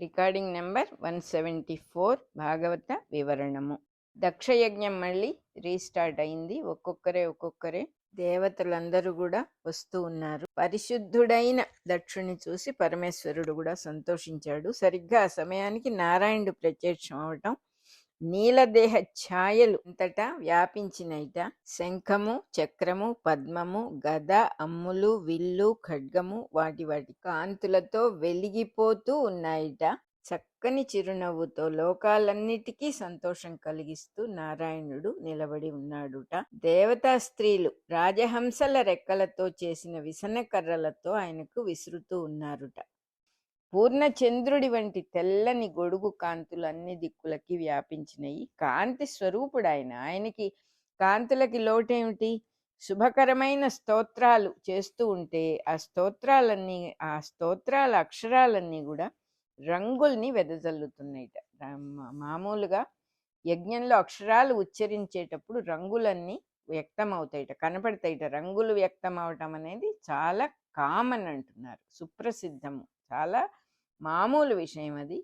Recording number 174 భాగవత వివరణము. దక్షయజ్ఞం మళ్ళీ restart అయింది. ఒక్కొక్కరే దేవతలందరూ కూడా వస్తూ ఉన్నారు. పరిశుద్ధుడైన దక్షుని చూసి పరమేశ్వరుడు కూడా సంతోషించాడు. సరిగ్గా ఆ సమయానికి నారాయణుడు ప్రత్యక్షం అవటం, నీలదేహ ఛాయలు అంతటా వ్యాపించినైట. శంఖము, చక్రము, పద్మము, గద, అమ్ములు, విల్లు, ఖడ్గము వాటి కాంతులతో వెలిగిపోతూ ఉన్నాయిట. చక్కని చిరునవ్వుతో లోకాలన్నిటికీ సంతోషం కలిగిస్తూ నారాయణుడు నిలబడి ఉన్నాడుట. దేవతా స్త్రీలు రాజహంసల రెక్కలతో చేసిన విసనకర్రలతో ఆయనకు విసురుతూ ఉన్నారుట. పూర్ణచంద్రుడి వంటి తెల్లని గొడుగు కాంతులు అన్ని దిక్కులకి వ్యాపించినవి. కాంతి స్వరూపుడు ఆయనకి కాంతులకి లోటేమిటి? శుభకరమైన స్తోత్రాలు చేస్తూ ఉంటే ఆ స్తోత్రాల అక్షరాలన్నీ కూడా రంగుల్ని వెదజల్లుతున్నాయిట. మామూలుగా యజ్ఞంలో అక్షరాలు ఉచ్చరించేటప్పుడు రంగులన్నీ వ్యక్తమవుతాయిట, కనపడతాయిట. రంగులు వ్యక్తం అవటం అనేది చాలా కామన్ అంటున్నారు, సుప్రసిద్ధము, చాలా మామూలు విషయం అది.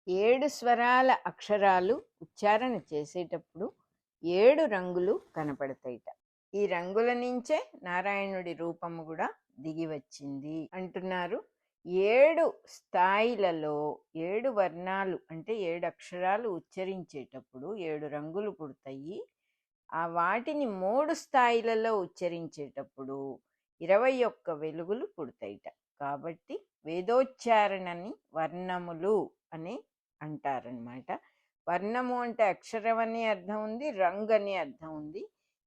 7 స్వరాల అక్షరాలు ఉచ్చారణ చేసేటప్పుడు 7 రంగులు కనపడతాయిట. ఈ రంగుల నుంచే నారాయణుడి రూపము కూడా దిగి వచ్చింది అంటున్నారు. 7 స్థాయిలలో 7 వర్ణాలు అంటే 7 అక్షరాలు ఉచ్చరించేటప్పుడు 7 రంగులు పుడతాయి. వాటిని 3 స్థాయిలలో ఉచ్చరించేటప్పుడు 21 వెలుగులు పుడతాయిట. కాబట్టి వేదోచ్చారణని వర్ణములు అని అంటారనమాట. వర్ణము అంటే అక్షరం అని అర్థం ఉంది, రంగు అని అర్థం ఉంది.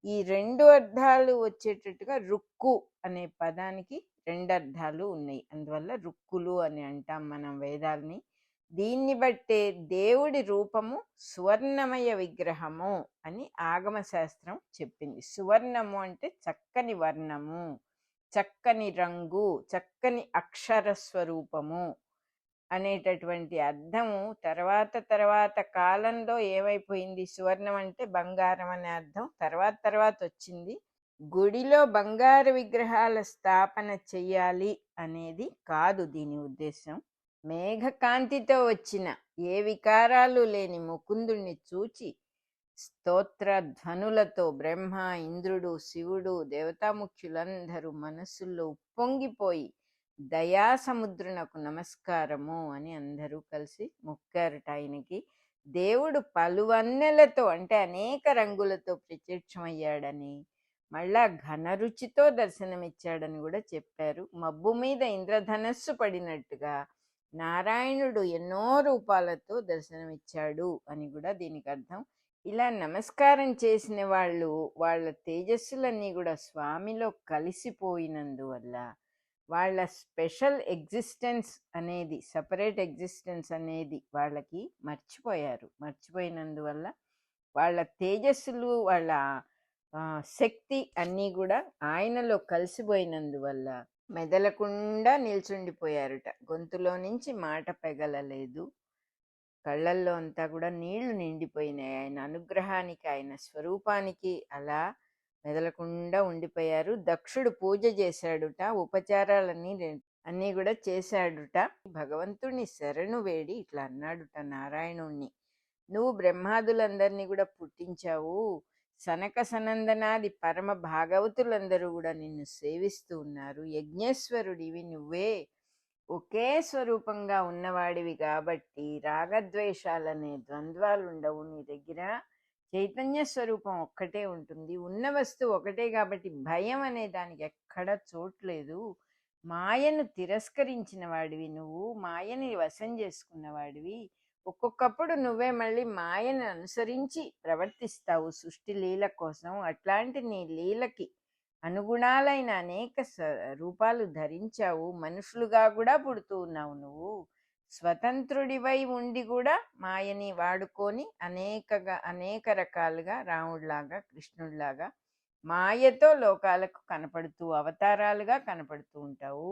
ఈ 2 అర్థాలు వచ్చేటట్టుగా రుక్కు అనే పదానికి 2 అర్థాలు ఉన్నాయి. అందువల్ల రుక్కులు అని అంటాం మనం వేదాల్ని. దీన్ని బట్టే దేవుడి రూపము సువర్ణమయ విగ్రహము అని ఆగమ శాస్త్రం చెప్పింది. సువర్ణము అంటే చక్కని వర్ణము, చక్కని రంగు, చక్కని అక్షర స్వరూపము అనేటటువంటి అర్థము తర్వాత కాలంలో ఏమైపోయింది? సువర్ణం అంటే బంగారం అనే అర్థం తర్వాత వచ్చింది. గుడిలో బంగారు విగ్రహాల స్థాపన చెయ్యాలి అనేది కాదు దీని ఉద్దేశం. మేఘకాంతితో వచ్చిన ఏ వికారాలు లేని ముకుందుణ్ణి చూచి స్తోత్ర ధ్వనులతో బ్రహ్మ, ఇంద్రుడు, శివుడు, దేవతాముఖ్యులందరూ మనస్సుల్లో ఉప్పొంగిపోయి దయాసముద్రునకు నమస్కారము అని అందరూ కలిసి మొక్కారట ఆయనకి. దేవుడు పలువన్నెలతో అంటే అనేక రంగులతో ప్రత్యక్షమయ్యాడని, మళ్ళా ఘనరుచితో దర్శనమిచ్చాడని కూడా చెప్పారు. మబ్బు మీద ఇంద్రధనస్సు పడినట్టుగా నారాయణుడు ఎన్నో రూపాలతో దర్శనమిచ్చాడు అని కూడా దీనికి అర్థం. ఇలా నమస్కారం చేసిన వాళ్ళ తేజస్సులన్నీ కూడా స్వామిలో కలిసిపోయినందువల్ల వాళ్ళ స్పెషల్ ఎగ్జిస్టెన్స్ అనేది, సపరేట్ ఎగ్జిస్టెన్స్ అనేది వాళ్ళకి మర్చిపోయినందువల్ల వాళ్ళ తేజస్సులు, వాళ్ళ శక్తి అన్నీ కూడా ఆయనలో కలిసిపోయినందువల్ల మెదలకుండా నిల్చుండిపోయారుట. గొంతులో నుంచి మాట పెగలలేదు, కళ్ళల్లో అంతా కూడా నీళ్లు నిండిపోయినాయి. ఆయన అనుగ్రహానికి, ఆయన స్వరూపానికి అలా మెదలకుండా ఉండిపోయారు. దక్షుడు పూజ చేశాడుట, ఉపచారాలన్నీ కూడా చేశాడుట. భగవంతుడిని శరణు వేడి ఇట్లా అన్నాడుట నారాయణుణ్ణి, నువ్వు బ్రహ్మాదులందరినీ కూడా పుట్టించావు, సనక సనందనాది పరమ భాగవతులందరూ కూడా నిన్ను సేవిస్తూ ఉన్నారు, యజ్ఞేశ్వరుడివి నువ్వే, ఒకే స్వరూపంగా ఉన్నవాడివి కాబట్టి రాగద్వేషాలనే ద్వంద్వాలు ఉండవు నీ దగ్గర. చైతన్య స్వరూపం ఒక్కటే ఉంటుంది, ఉన్న వస్తువు ఒకటే కాబట్టి భయం అనే దానికి ఎక్కడ చోట్లేదు. మాయను తిరస్కరించిన వాడివి నువ్వు, మాయని వశం చేసుకున్నవాడివి. ఒక్కొక్కప్పుడు నువ్వే మళ్ళీ మాయను అనుసరించి ప్రవర్తిస్తావు సృష్టి లీల కోసం. అట్లాంటి నీ లీలకి అనుగుణాలైన అనేక రూపాలు ధరించావు, మనుషులుగా కూడా పుడుతూ ఉన్నావు. నువ్వు స్వతంత్రుడివై ఉండి కూడా మాయని వాడుకొని అనేక రకాలుగా రాముడిలాగా, కృష్ణుడిలాగా మాయతో లోకాలకు కనపడుతూ అవతారాలుగా కనపడుతూ ఉంటావు.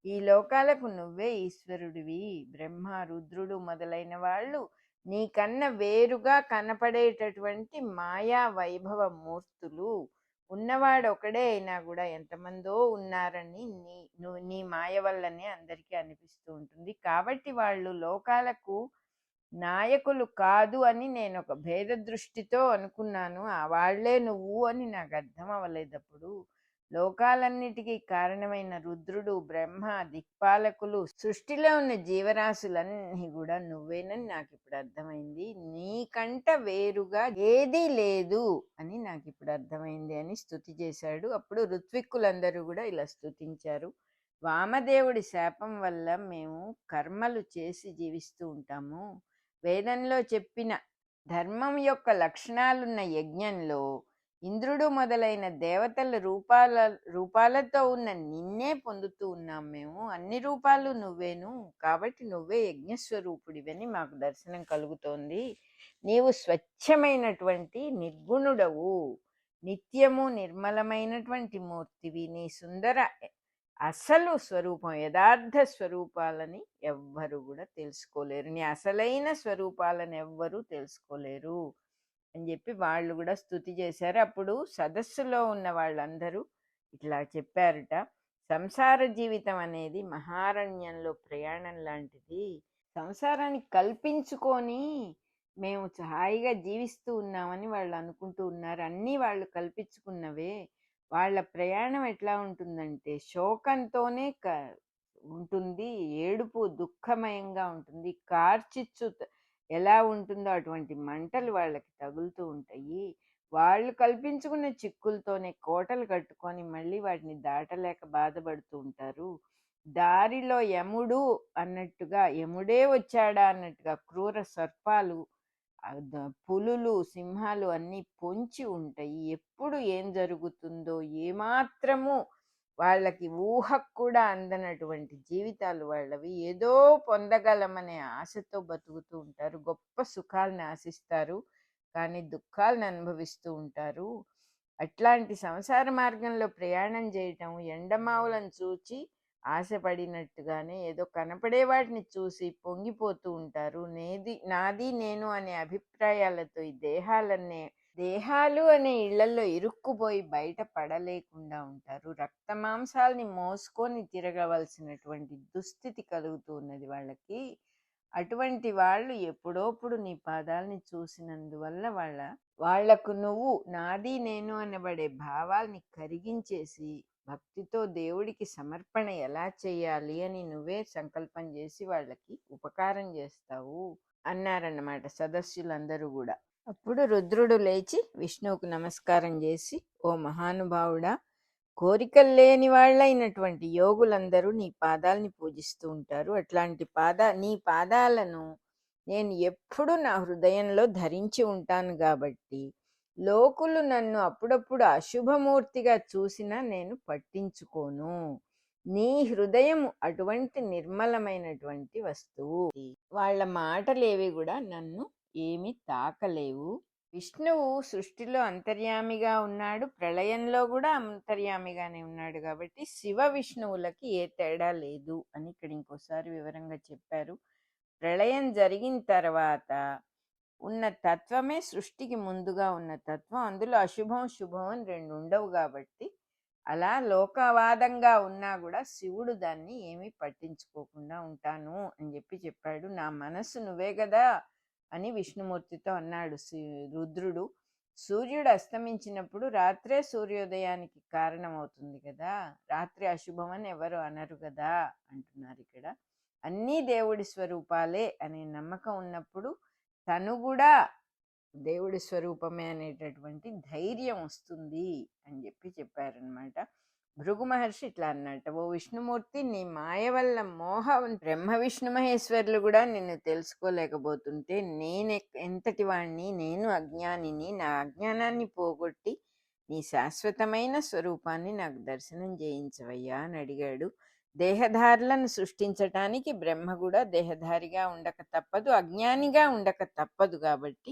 ఈ లోకాలకు నువ్వే ఈశ్వరుడివి. బ్రహ్మ, రుద్రుడు మొదలైన వాళ్ళు నీకన్నా వేరుగా కనపడేటటువంటి మాయా వైభవ మూర్తులు. ఉన్నవాడు ఒకడే అయినా కూడా ఎంతమందో ఉన్నారని నీ మాయ వల్లనే అందరికీ అనిపిస్తూ ఉంటుంది. కాబట్టి వాళ్ళు లోకాలకు నాయకులు కాదు అని నేను ఒక భేద దృష్టితో అనుకున్నాను. వాళ్లే నువ్వు అని నాకు అర్థం అవ్వలేదప్పుడు. లోకాలన్నిటికీ కారణమైన రుద్రుడు, బ్రహ్మ, దిక్పాలకులు, సృష్టిలో ఉన్న జీవరాశులన్నీ కూడా నువ్వేనని నాకు ఇప్పుడు అర్థమైంది. నీకంట వేరుగా ఏదీ లేదు అని నాకు ఇప్పుడు అర్థమైంది అని స్తుతి చేశాడు. అప్పుడు ఋత్విక్కులందరూ కూడా ఇలా స్తుతించారు. వామదేవుడి శాపం వల్ల మేము కర్మలు చేసి జీవిస్తూ ఉంటాము. వేదంలో చెప్పిన ధర్మం యొక్క లక్షణాలున్న యజ్ఞంలో ఇంద్రుడు మొదలైన దేవతల రూపాలతో ఉన్న నిన్నే పొందుతూ ఉన్నాం మేము. అన్ని రూపాలు నువ్వేను, కాబట్టి నువ్వే యజ్ఞస్వరూపుడివని మాకు దర్శనం కలుగుతోంది. నీవు స్వచ్ఛమైనటువంటి నిర్గుణుడవు, నిత్యము నిర్మలమైనటువంటి మూర్తివి. నీ సుందర అసలు స్వరూపం, యథార్థ స్వరూపాలని ఎవ్వరు కూడా తెలుసుకోలేరు. నీ అసలైన స్వరూపాలను ఎవ్వరూ తెలుసుకోలేరు అని చెప్పి వాళ్ళు కూడా స్తుతి చేశారు. అప్పుడు సదస్సులో ఉన్న వాళ్ళందరూ ఇట్లా చెప్పారట, సంసార జీవితం అనేది మహారణ్యంలో ప్రయాణం లాంటిది. సంసారాన్ని కల్పించుకొని మేము హాయిగా జీవిస్తూ ఉన్నామని వాళ్ళు అనుకుంటూ ఉన్నారు. అన్నీ వాళ్ళు కల్పించుకున్నవే. వాళ్ళ ప్రయాణం ఎట్లా ఉంటుందంటే శోకంతోనే ఉంటుంది, ఏడుపు దుఃఖమయంగా ఉంటుంది. కార్చిచ్చు ఎలా ఉంటుందో అటువంటి మంటలు వాళ్ళకి తగులుతూ ఉంటాయి. వాళ్ళు కల్పించుకున్న చిక్కులతోనే కోటలు కట్టుకొని మళ్ళీ వాటిని దాటలేక బాధపడుతూ ఉంటారు. దారిలో యముడు అన్నట్టుగా, యముడే వచ్చాడా అన్నట్టుగా క్రూర సర్పాలు, పులులు, సింహాలు అన్నీ పొంచి ఉంటాయి. ఎప్పుడు ఏం జరుగుతుందో ఏమాత్రము వాళ్ళకి ఊహకు కూడా అందనటువంటి జీవితాలు వాళ్ళవి. ఏదో పొందగలమనే ఆశతో బతుకుతూ ఉంటారు. గొప్ప సుఖాలను ఆశిస్తారు, కానీ దుఃఖాలను అనుభవిస్తూ ఉంటారు. అట్లాంటి సంసార మార్గంలో ప్రయాణం చేయటం ఎండమావులను చూచి ఆశపడినట్టుగానే ఏదో కనపడే వాటిని చూసి పొంగిపోతూ ఉంటారు. నాది నేను అనే అభిప్రాయాలతో ఈ దేహాలు అనే ఇళ్లలో ఇరుక్కుపోయి బయట పడలేకుండా ఉంటారు. రక్త మాంసాలని మోసుకొని తిరగవలసినటువంటి దుస్థితి కలుగుతూ ఉన్నది వాళ్ళకి. అటువంటి వాళ్ళు ఎప్పుడోప్పుడు నీ పాదాలని చూసినందువల్ల వాళ్లకు నువ్వు నాది నేను అనబడే భావాల్ని కరిగించేసి భక్తితో దేవుడికి సమర్పణ ఎలా చేయాలి అని నువ్వే సంకల్పం చేసి వాళ్ళకి ఉపకారం చేస్తావు అన్నారన్నమాట సదస్సులందరూ కూడా. అప్పుడు రుద్రుడు లేచి విష్ణువుకు నమస్కారం చేసి, ఓ మహానుభావుడా, కోరికలు లేని వాళ్ళైనటువంటి యోగులందరూ నీ పాదాలని పూజిస్తూ ఉంటారు. అట్లాంటి నీ పాదాలను నేను ఎప్పుడు నా హృదయంలో ధరించి ఉంటాను కాబట్టి లోకులు నన్ను అప్పుడప్పుడు అశుభమూర్తిగా చూసినా నేను పట్టించుకోను. నీ హృదయం అటువంటి నిర్మలమైనటువంటి వస్తువు. వాళ్ళ మాటలేవి కూడా నన్ను ఏమి తాకలేవు. విష్ణువు సృష్టిలో అంతర్యామిగా ఉన్నాడు, ప్రళయంలో కూడా అంతర్యామిగానే ఉన్నాడు. కాబట్టి శివ విష్ణువులకి ఏ తేడా లేదు అని ఇక్కడ ఇంకోసారి వివరంగా చెప్పారు. ప్రళయం జరిగిన తర్వాత ఉన్న తత్వమే సృష్టికి ముందుగా ఉన్న తత్వం. అందులో అశుభం శుభం అని రెండు ఉండవు. కాబట్టి అలా లోకవాదంగా ఉన్నా కూడా శివుడు దాన్ని ఏమీ పట్టించుకోకుండా ఉంటాను అని చెప్పాడు. నా మనస్సు నువ్వే కదా అని విష్ణుమూర్తితో అన్నాడు రుద్రుడు. సూర్యుడు అస్తమించినప్పుడు రాత్రే సూర్యోదయానికి కారణమవుతుంది కదా, రాత్రి అశుభం అని ఎవరు అనరు కదా అంటున్నారు ఇక్కడ. అన్నీ దేవుడి స్వరూపాలే అనే నమ్మకం ఉన్నప్పుడు తను కూడా దేవుడి స్వరూపమే అనేటటువంటి ధైర్యం వస్తుంది అని చెప్పారనమాట. భృగు మహర్షి ఇట్లా అన్నట్ట, ఓ విష్ణుమూర్తి, నీ మాయ వల్ల బ్రహ్మ విష్ణు మహేశ్వరులు కూడా నిన్ను తెలుసుకోలేకపోతుంటే ఎంతటి వాణ్ణి, నేను అజ్ఞానిని. నా అజ్ఞానాన్ని పోగొట్టి నీ శాశ్వతమైన స్వరూపాన్ని నాకు దర్శనం చేయించవయ్యా అని అడిగాడు. దేహధారులను సృష్టించటానికి బ్రహ్మ కూడా దేహధారిగా ఉండక తప్పదు, అజ్ఞానిగా ఉండక తప్పదు. కాబట్టి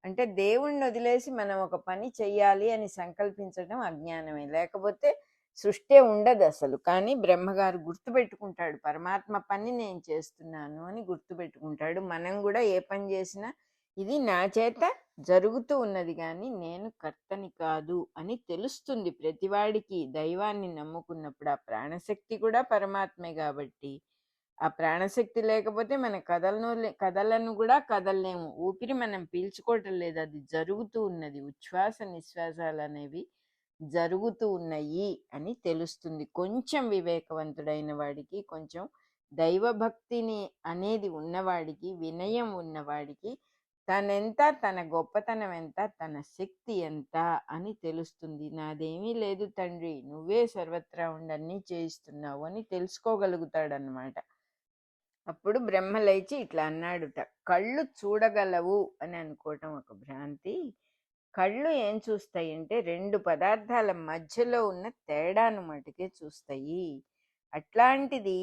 అంటే దేవుణ్ణి వదిలేసి మనం ఒక పని చెయ్యాలి అని సంకల్పించడం అజ్ఞానమే, లేకపోతే సృష్టి ఉండదు అసలు. కానీ బ్రహ్మగారు గుర్తుపెట్టుకుంటాడు, పరమాత్మ పని నేను చేస్తున్నాను అని గుర్తుపెట్టుకుంటాడు. మనం కూడా ఏ పని చేసినా ఇది నా చేత జరుగుతూ ఉన్నది గాని నేను కర్తని కాదు అని తెలుస్తుంది ప్రతివాడికి. దైవాన్ని నమ్ముకున్నప్పుడు ఆ ప్రాణశక్తి కూడా పరమాత్మే కాబట్టి ఆ ప్రాణశక్తి లేకపోతే మన కదలను కూడా కదలలేము. ఊపిరి మనం పీల్చుకోవటం లేదు, అది జరుగుతూ ఉన్నది. ఉచ్ఛ్వాస నిశ్వాసాలు అనేవి జరుగుతూ ఉన్నాయి అని తెలుస్తుంది. కొంచెం వివేకవంతుడైన వాడికి, కొంచెం దైవభక్తిని అనేది ఉన్నవాడికి, వినయం ఉన్నవాడికి తనెంత, తన గొప్పతనం ఎంత, తన శక్తి ఎంత అని తెలుస్తుంది. నాదేమీ లేదు తండ్రి, నువ్వే సర్వత్రా ఉండి అన్నీ చేయిస్తున్నావు అని తెలుసుకోగలుగుతాడనమాట. అప్పుడు బ్రహ్మ లేచి ఇట్లా అన్నాడుట, కళ్ళు చూడగలవు అని అనుకోవటం ఒక భ్రాంతి. కళ్ళు ఏం చూస్తాయి అంటే రెండు పదార్థాల మధ్యలో ఉన్న తేడాను మటుకే చూస్తాయి. అట్లాంటిది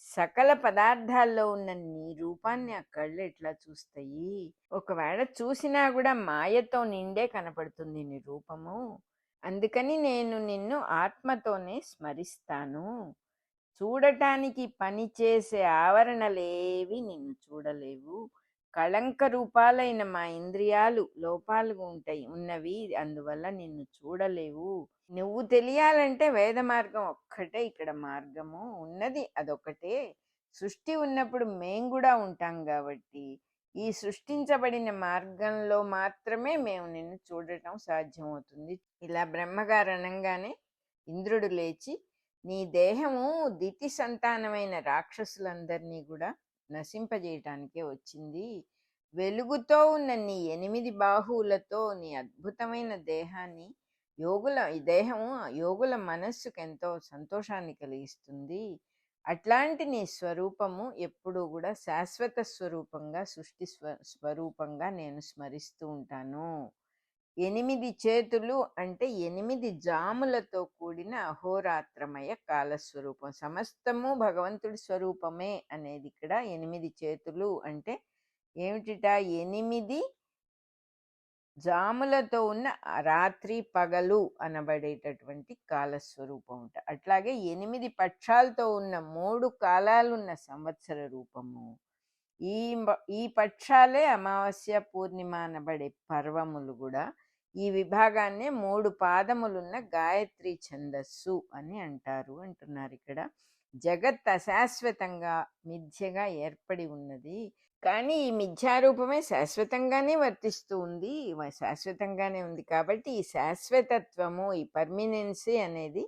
సకల పదార్థాల్లో ఉన్న నీ రూపాన్ని ఆ కళ్ళు ఎట్లా చూస్తాయి? ఒకవేళ చూసినా కూడా మాయతో నిండే కనపడుతుంది నీ రూపము. అందుకని నేను నిన్ను ఆత్మతోనే స్మరిస్తాను. చూడటానికి పనిచేసే ఆవరణలేవి నిన్ను చూడలేవు. కళంక రూపాలైన మా ఇంద్రియాలు లోపాలు ఉన్నవి, అందువల్ల నిన్ను చూడలేవు. నువ్వు తెలియాలంటే వేద మార్గం ఒక్కటే ఇక్కడ మార్గము ఉన్నది, అదొకటే. సృష్టి ఉన్నప్పుడు మేం కూడా ఉంటాం కాబట్టి ఈ సృష్టించబడిన మార్గంలో మాత్రమే మేము నిన్ను చూడటం సాధ్యమవుతుంది. ఇలా బ్రహ్మగారు అనగానే ఇంద్రుడు లేచి, నీ దేహము దితి సంతానమైన రాక్షసులందరినీ కూడా నశింపజేయటానికే వచ్చింది. వెలుగుతో ఉన్న నీ 8 బాహువులతో నీ అద్భుతమైన దేహాన్ని ఈ దేహము యోగుల మనస్సుకు ఎంతో సంతోషాన్ని కలిగిస్తుంది. అట్లాంటి నీ స్వరూపము ఎప్పుడూ కూడా శాశ్వత స్వరూపంగా, సృష్టి స్వరూపంగా నేను స్మరిస్తూ ఉంటాను. 8 చేతులు అంటే 8 జాములతో కూడిన అహోరాత్రమయ కాలస్వరూపం. సమస్తము భగవంతుడి స్వరూపమే అనేది ఇక్కడ. 8 చేతులు అంటే ఏమిటిట? 8 జాములతో ఉన్న రాత్రి పగలు అనబడేటటువంటి కాలస్వరూపం. అట్లాగే 8 పక్షాలతో ఉన్న 3 కాలాలున్న సంవత్సర రూపము. ఈ పక్షాలే అమావాస్య, పూర్ణిమ అనబడే పర్వములు కూడా. ఈ విభాగాన్నే 3 పాదములున్న గాయత్రి ఛందస్సు అని అంటున్నారు ఇక్కడ. జగత్ అశాశ్వతంగా మిథ్యగా ఏర్పడి ఉన్నది, కానీ ఈ మిథ్యారూపమే శాశ్వతంగానే వర్తిస్తూ ఉంది, శాశ్వతంగానే ఉంది. కాబట్టి ఈ శాశ్వతత్వము, ఈ పర్మినెన్సీ అనేది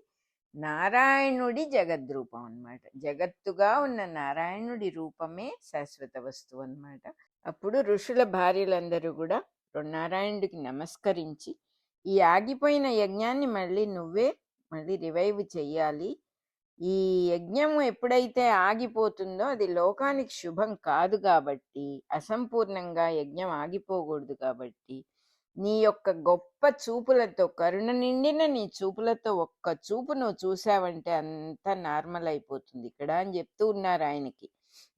నారాయణుడి జగద్రూపం అన్నమాట. జగత్తుగా ఉన్న నారాయణుడి రూపమే శాశ్వత వస్తువు అన్నమాట. అప్పుడు ఋషుల భార్యలందరూ కూడా నారాయణుడికి నమస్కరించి, ఈ ఆగిపోయిన యజ్ఞాన్ని మళ్ళీ రివైవ్ చెయ్యాలి. ఈ యజ్ఞము ఎప్పుడైతే ఆగిపోతుందో అది లోకానికి శుభం కాదు కాబట్టి, అసంపూర్ణంగా యజ్ఞం ఆగిపోకూడదు కాబట్టి, నీ యొక్క గొప్ప చూపులతో, కరుణ నిండిన నీ చూపులతో ఒక్క చూపు నువ్వు చూసావంటే అంతా నార్మల్ అయిపోతుంది ఇక్కడ అని చెప్తూ ఉన్నారు ఆయనకి.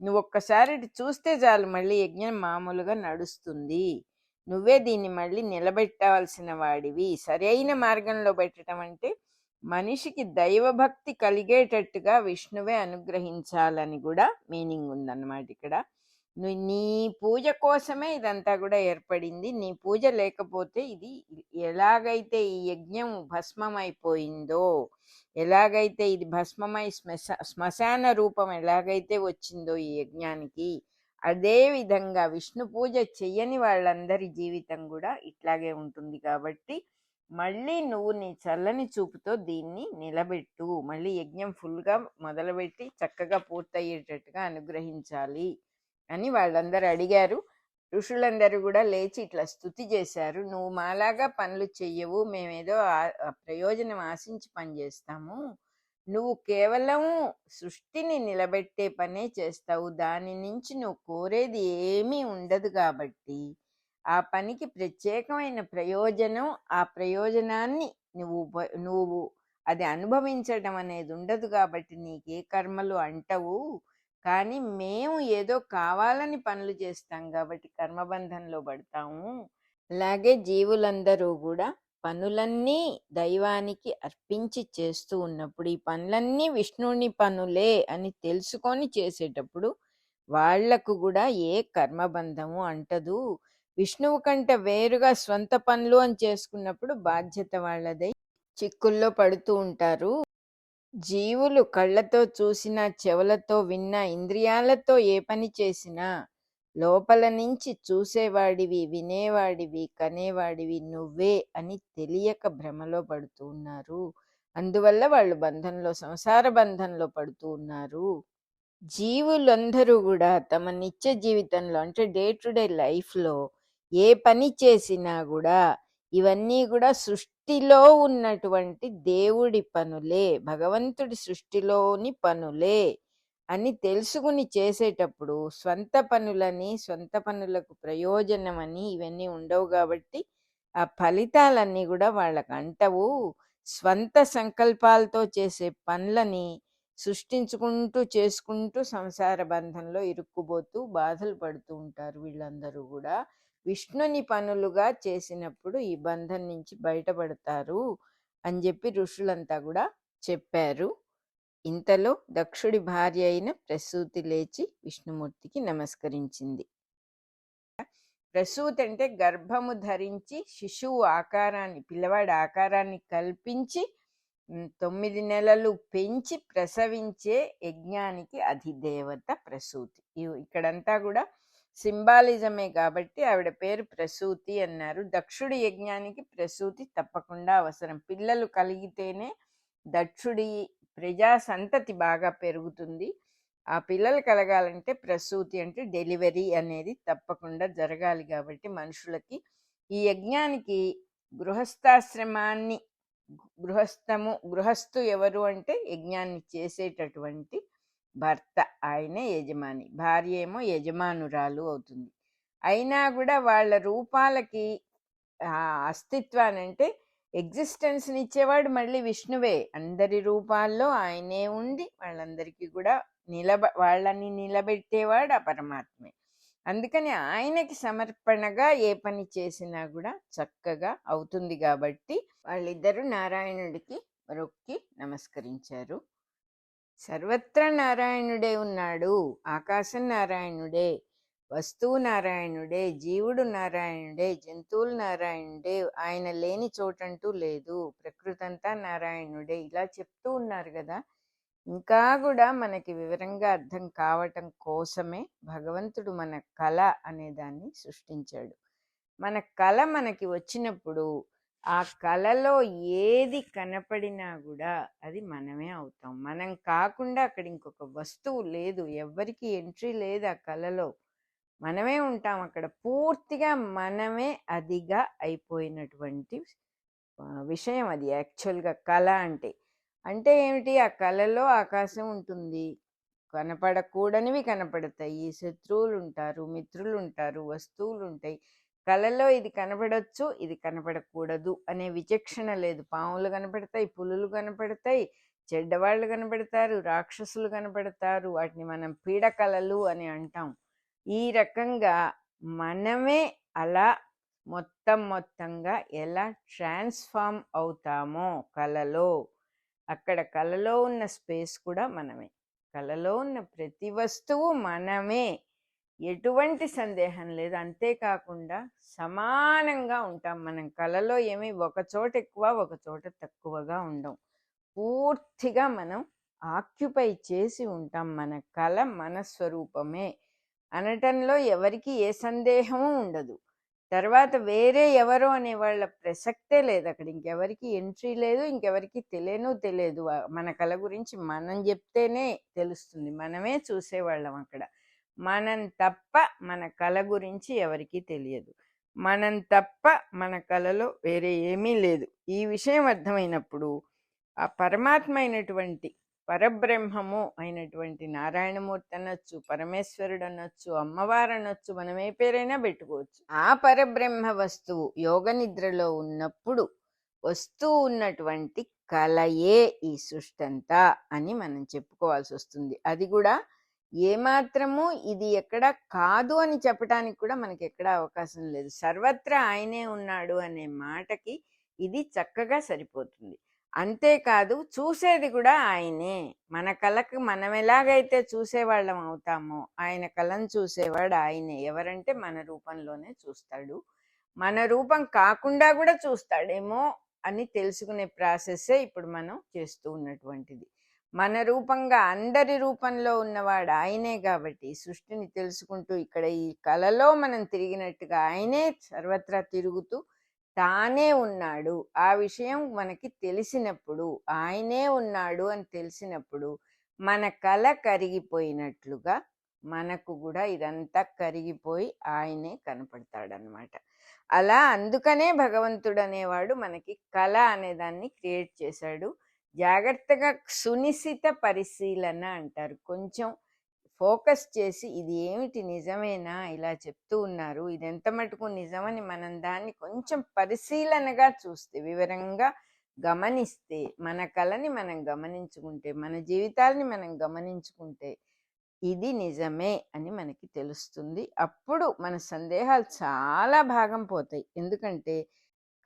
నువ్వు ఒక్కసారి చూస్తే చాలు, మళ్ళీ యజ్ఞం మామూలుగా నడుస్తుంది. నువ్వే దీన్ని మళ్ళీ నిలబెట్టవలసిన వాడివి. సరైన మార్గంలో పెట్టడం అంటే మనిషికి దైవభక్తి కలిగేటట్టుగా విష్ణువే అనుగ్రహించాలని కూడా మీనింగ్ ఉందన్నమాట ఇక్కడ. నీ పూజ కోసమే ఇదంతా కూడా ఏర్పడింది. నీ పూజ లేకపోతే ఇది ఎలాగైతే ఈ యజ్ఞం భస్మమైపోయిందో, ఎలాగైతే ఇది భస్మమై శ్మశాన రూపం ఎలాగైతే వచ్చిందో ఈ యజ్ఞానికి, అదే విధంగా విష్ణు పూజ చెయ్యని వాళ్ళందరి జీవితం కూడా ఇట్లాగే ఉంటుంది. కాబట్టి మళ్ళీ నువ్వు నీ చల్లని చూపుతో దీన్ని నిలబెట్టు, మళ్ళీ యజ్ఞం ఫుల్గా మొదలుపెట్టి చక్కగా పూర్తయ్యేటట్టుగా అనుగ్రహించాలి అని వాళ్ళందరూ అడిగారు. ఋషులందరూ కూడా లేచి ఇట్లా స్తుతి చేశారు. నువ్వు మాలాగా పనులు చెయ్యవు, మేమేదో ప్రయోజనం ఆశించి పనిచేస్తాము, నువ్వు కేవలం సృష్టిని నిలబెట్టే పనే చేస్తావు, దాని నుంచి నువ్వు కోరేది ఏమీ ఉండదు. కాబట్టి ఆ పనికి ప్రత్యేకమైన ప్రయోజనం, ఆ ప్రయోజనాన్ని నువ్వు అది అనుభవించడం అనేది ఉండదు. కాబట్టి నీకే కర్మలు అంటవు, కానీ మేము ఏదో కావాలని పనులు చేస్తాం కాబట్టి కర్మబంధంలో పడతాము. అలాగే జీవులందరూ కూడా పనులన్నీ దైవానికి అర్పించి చేస్తూ ఉన్నప్పుడు, ఈ పనులన్నీ విష్ణుని పనులే అని తెలుసుకొని చేసేటప్పుడు వాళ్లకు కూడా ఏ కర్మబంధము అంటదు. విష్ణువు కంటే వేరుగా స్వంత పనులు అని చేసుకున్నప్పుడు బాధ్యత వాళ్ళదై చిక్కుల్లో పడుతూ ఉంటారు. జీవులు కళ్ళతో చూసినా, చెవులతో విన్నా, ఇంద్రియాలతో ఏ పని చేసినా లోపల నుంచి చూసేవాడివి, వినేవాడివి, కనేవాడివి నువ్వే అని తెలియక భ్రమలో పడుతూ ఉన్నారు. అందువల్ల వాళ్ళు సంసార బంధంలో పడుతూ ఉన్నారు. జీవులందరూ కూడా తమ నిత్య జీవితంలో అంటే డే టు డే లైఫ్లో ఏ పని చేసినా కూడా ఇవన్నీ కూడా సృష్టిలో ఉన్నటువంటి దేవుడి పనులే, భగవంతుడి సృష్టిలోని పనులే అని తెలుసుకుని చేసేటప్పుడు స్వంత పనులని, స్వంత పనులకు ప్రయోజనమని ఇవన్నీ ఉండవు కాబట్టి ఆ ఫలితాలన్నీ కూడా వాళ్ళకు అంటవు. స్వంత సంకల్పాలతో చేసే పనులని సృష్టించుకుంటూ చేసుకుంటూ సంసార బంధంలో ఇరుక్కుపోతూ బాధలు పడుతూ ఉంటారు వీళ్ళందరూ కూడా. విష్ణుని పనులుగా చేసినప్పుడు ఈ బంధం నుంచి బయటపడతారు అని చెప్పి ఋషులంతా కూడా చెప్పారు. ఇంతలో దక్షుడి భార్య అయిన ప్రసూతి లేచి విష్ణుమూర్తికి నమస్కరించింది. ప్రసూతి అంటే గర్భము ధరించి శిశువు ఆకారాన్ని, పిల్లవాడి ఆకారాన్ని కల్పించి 9 నెలలు పెంచి ప్రసవించే యజ్ఞానికి అధిదేవత ప్రసూతి. ఇక్కడంతా కూడా సింబాలిజమే కాబట్టి ఆవిడ పేరు ప్రసూతి అన్నారు. దక్షుడి యజ్ఞానికి ప్రసూతి తప్పకుండా అవసరం. పిల్లలు కలిగితేనే దక్షుడి ప్రజా సంతతి బాగా పెరుగుతుంది. ఆ పిల్లలు కలగాలంటే ప్రసూతి అంటే డెలివరీ అనేది తప్పకుండా జరగాలి. కాబట్టి మనుషులకి ఈ యజ్ఞానికి గృహస్థాశ్రమాన్ని, గృహస్థు ఎవరు అంటే యజ్ఞాన్ని చేసేటటువంటి భర్త, ఆయనే యజమాని, భార్య ఏమో యజమానురాలు అవుతుంది. అయినా కూడా వాళ్ళ రూపాలకి అస్తిత్వాన్ని అంటే ఎగ్జిస్టెన్స్ని ఇచ్చేవాడు మళ్ళీ విష్ణువే. అందరి రూపాల్లో ఆయనే ఉండి వాళ్ళందరికీ కూడా వాళ్ళని నిలబెట్టేవాడు ఆ పరమాత్మే. అందుకని ఆయనకి సమర్పణగా ఏ పని చేసినా కూడా చక్కగా అవుతుంది. కాబట్టి వాళ్ళిద్దరూ నారాయణుడికి మొక్కి నమస్కరించారు. సర్వత్రా నారాయణుడే ఉన్నాడు. ఆకాశం నారాయణుడే, వస్తువు నారాయణుడే, జీవుడు నారాయణుడే, జంతువులు నారాయణుడే, ఆయన లేని చోటంటూ లేదు, ప్రకృతి అంతా నారాయణుడే, ఇలా చెప్తూ ఉన్నారు కదా. ఇంకా కూడా మనకి వివరంగా అర్థం కావటం కోసమే భగవంతుడు మన కళ అనే దాన్ని సృష్టించాడు. మన కళ మనకి వచ్చినప్పుడు ఆ కళలో ఏది కనపడినా కూడా అది మనమే అవుతాం. మనం కాకుండా అక్కడ ఇంకొక వస్తువు లేదు, ఎవ్వరికి ఎంట్రీ లేదు ఆ కళలో. మనమే ఉంటాం అక్కడ. పూర్తిగా మనమే అదిగా అయిపోయినటువంటి విషయం అది యాక్చువల్గా కళ అంటే. అంటే ఏమిటి? ఆ కళలో ఆకాశం ఉంటుంది, కనపడకూడనివి కనపడతాయి, శత్రువులు ఉంటారు, మిత్రులు ఉంటారు, వస్తువులు ఉంటాయి. కళలో ఇది కనపడవచ్చు, ఇది కనపడకూడదు అనే విచక్షణ లేదు. పాములు కనపడతాయి, పులులు కనపడతాయి, చెడ్డవాళ్ళు కనపడతారు, రాక్షసులు కనపడతారు. వాటిని మనం పీడకళలు అని అంటాం. ఈ రకంగా మనమే అలా మొత్తంగా ఎలా ట్రాన్స్ఫార్మ్ అవుతామో కళలో, అక్కడ కళలో ఉన్న స్పేస్ కూడా మనమే, కళలో ఉన్న ప్రతి వస్తువు మనమే, ఎటువంటి సందేహం లేదు. అంతేకాకుండా సమానంగా ఉంటాం మనం కళలో. ఏమి ఒక చోట ఎక్కువ, ఒక చోట తక్కువగా ఉండం. పూర్తిగా మనం ఆక్యుపై చేసి ఉంటాం. మన కళ మన స్వరూపమే అనటంలో ఎవరికి ఏ సందేహము ఉండదు. తర్వాత వేరే ఎవరో అనే వాళ్ళ ప్రసక్తే లేదు అక్కడ. ఇంకెవరికి ఎంట్రీ లేదు, ఇంకెవరికి తెలియదు. మన కళ గురించి మనం చెప్తేనే తెలుస్తుంది. మనమే చూసేవాళ్ళం అక్కడ. మనం తప్ప మన కళ గురించి ఎవరికి తెలియదు. మనం తప్ప మన కళలో వేరే ఏమీ లేదు. ఈ విషయం అర్థమైనప్పుడు ఆ పరమాత్మ అయినటువంటి, పరబ్రహ్మము అయినటువంటి నారాయణమూర్తి అనొచ్చు, పరమేశ్వరుడు అనొచ్చు, అమ్మవారు అనొచ్చు, మనం ఏ పేరైనా పెట్టుకోవచ్చు. ఆ పరబ్రహ్మ వస్తువు యోగ నిద్రలో ఉన్నప్పుడు వస్తూ ఉన్నటువంటి కలయే ఈ సృష్టి అంతా అని మనం చెప్పుకోవాల్సి వస్తుంది. అది కూడా ఏమాత్రము ఇది ఎక్కడ కాదు అని చెప్పడానికి కూడా మనకి ఎక్కడ అవకాశం లేదు. సర్వత్రా ఆయనే ఉన్నాడు అనే మాటకి ఇది చక్కగా సరిపోతుంది. అంతేకాదు చూసేది కూడా ఆయనే. మన కళకు మనం ఎలాగైతే చూసేవాళ్ళం అవుతామో ఆయన కళను చూసేవాడు ఆయనే. ఎవరంటే మన రూపంలోనే చూస్తాడు. మన రూపం కాకుండా కూడా చూస్తాడేమో అని తెలుసుకునే ప్రాసెస్సే ఇప్పుడు మనం చేస్తూ ఉన్నటువంటిది. మన రూపంగా అందరి రూపంలో ఉన్నవాడు ఆయనే కాబట్టి సృష్టిని తెలుసుకుంటూ ఇక్కడ ఈ కళలో మనం తిరిగినట్టుగా ఆయనే సర్వత్రా తిరుగుతూ తానే ఉన్నాడు. ఆ విషయం మనకి తెలిసినప్పుడు, ఆయనే ఉన్నాడు అని తెలిసినప్పుడు, మన కల కరిగిపోయినట్లుగా మనకు కూడా ఇదంతా కరిగిపోయి ఆయనే కనపడతాడనమాట. అలా అందుకనే భగవంతుడు అనేవాడు మనకి కళ అనేదాన్ని క్రియేట్ చేశాడు. జాగ్రత్తగా సునిశిత పరిశీలన అంటారు. కొంచెం ఫోకస్ చేసి ఇది ఏమిటి నిజమేనా ఇలా చెప్తూ ఉన్నారు, ఇది ఎంత మటుకు నిజమని మనం దాన్ని కొంచెం పరిశీలనగా చూస్తే, వివరంగా గమనిస్తే, మన కళని మనం గమనించుకుంటే, మన జీవితాలని మనం గమనించుకుంటే ఇది నిజమే అని మనకి తెలుస్తుంది. అప్పుడు మన సందేహాలు చాలా భాగం పోతాయి. ఎందుకంటే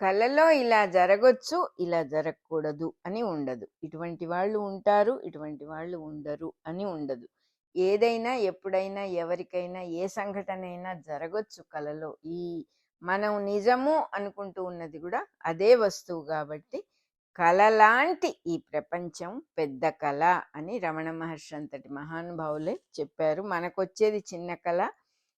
కళలో ఇలా జరగొచ్చు, ఇలా జరగకూడదు అని ఉండదు. ఇటువంటి వాళ్ళు ఉంటారు, ఇటువంటి వాళ్ళు ఉండరు అని ఉండదు. ఏదైనా ఎప్పుడైనా ఎవరికైనా ఏ సంఘటన అయినా జరగొచ్చు కళలో. ఈ మనం నిజము అనుకుంటూ ఉన్నది కూడా అదే వస్తువు కాబట్టి కళ లాంటి ఈ ప్రపంచం పెద్ద కళ అని రమణ మహర్షి అంతటి మహానుభావులే చెప్పారు. మనకొచ్చేది చిన్న కళ,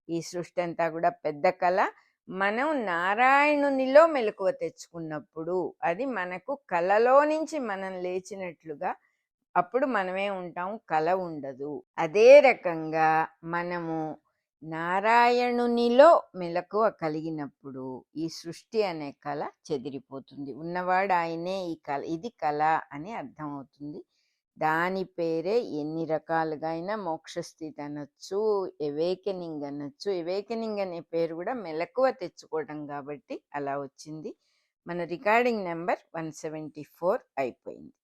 ఈ సృష్టి అంతా కూడా పెద్ద కళ. మనం నారాయణునిలో మెలకువ తెచ్చుకున్నప్పుడు అది మనకు కళలో నుంచి మనం లేచినట్లుగా అప్పుడు మనమే ఉంటాం, కళ ఉండదు. అదే రకంగా మనము నారాయణునిలో మెలకువ కలిగినప్పుడు ఈ సృష్టి అనే కళ చెదిరిపోతుంది. ఉన్నవాడు ఆయనే, ఈ కళ ఇది కళ అని అర్థమవుతుంది. దాని పేరే ఎన్ని రకాలుగా అయినా మోక్షస్థితి అనొచ్చు, ఎవేకెనింగ్ అనొచ్చు. ఎవేకెనింగ్ అనే పేరు కూడా మెలకువ తెచ్చుకోవడం కాబట్టి అలా వచ్చింది. మన రికార్డింగ్ నెంబర్ 174 అయిపోయింది.